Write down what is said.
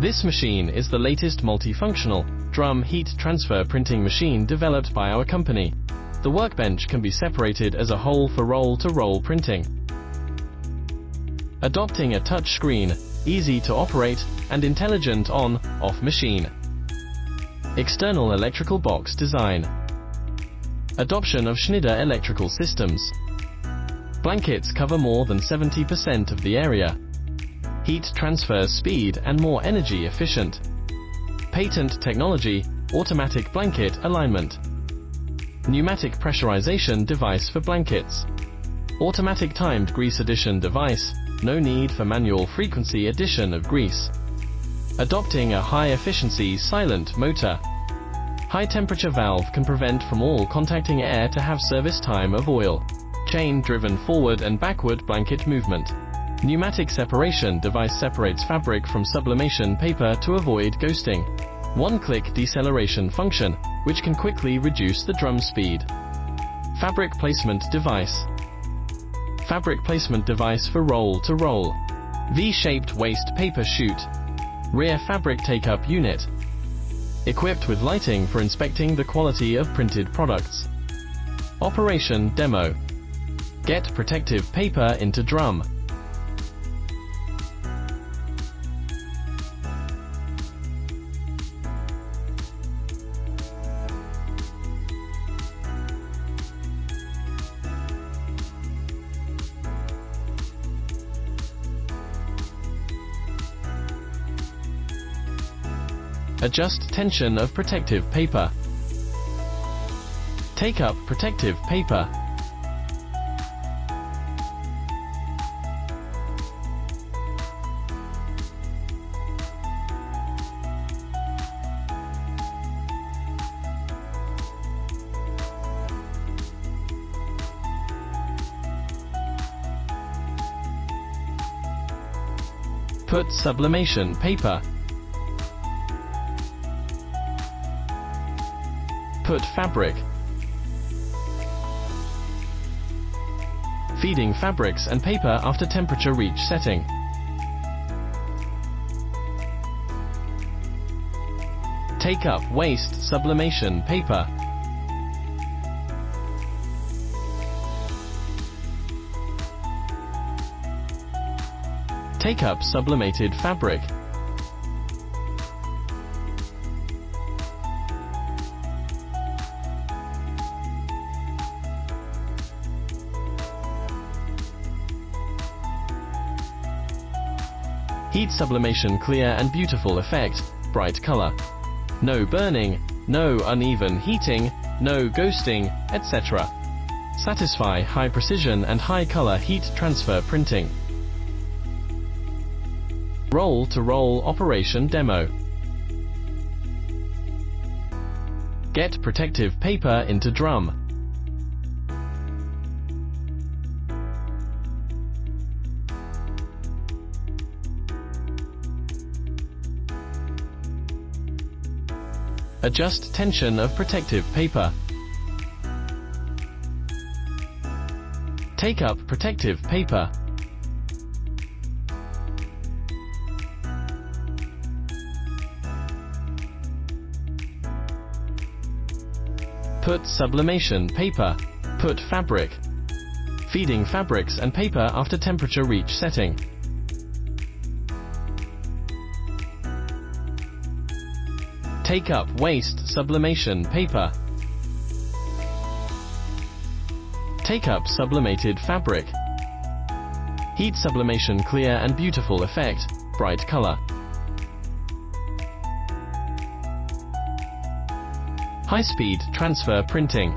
This machine is the latest multifunctional, drum heat transfer printing machine developed by our company. The workbench can be separated as a whole for roll-to-roll printing. Adopting a touch screen, easy to operate, and intelligent on-off machine. External electrical box design. Adoption of Schneider electrical systems. Blankets cover more than 70% of the area. Heat transfer speed and more energy efficient. Patent technology, automatic blanket alignment. Pneumatic pressurization device for blankets. Automatic timed grease addition device, no need for manual frequency addition of grease. Adopting a high-efficiency silent motor. High-temperature valve can prevent from all contacting air to have service time of oil. Chain-driven forward and backward blanket movement. Pneumatic separation device separates fabric from sublimation paper to avoid ghosting. One-click deceleration function, which can quickly reduce the drum speed. Fabric placement device. Fabric placement device for roll-to-roll. V-shaped waste paper chute. Rear fabric take-up unit. Equipped with lighting for inspecting the quality of printed products. Operation demo. Get protective paper into drum. Adjust tension of protective paper. Take up protective paper. Put sublimation paper. Put fabric. Feeding fabrics and paper after temperature reach setting. Take up waste sublimation paper. Take up sublimated fabric. Heat sublimation clear and beautiful effect, bright color. No burning, no uneven heating, no ghosting, etc. Satisfy high precision and high color heat transfer printing. Roll-to-roll operation demo. Get protective paper into drum. Adjust tension of protective paper. Take up protective paper. Put sublimation paper. Put fabric. Feeding fabrics and paper after temperature reach setting. Take up waste sublimation paper. Take up sublimated fabric. Heat sublimation clear and beautiful effect, bright color. High-speed transfer printing.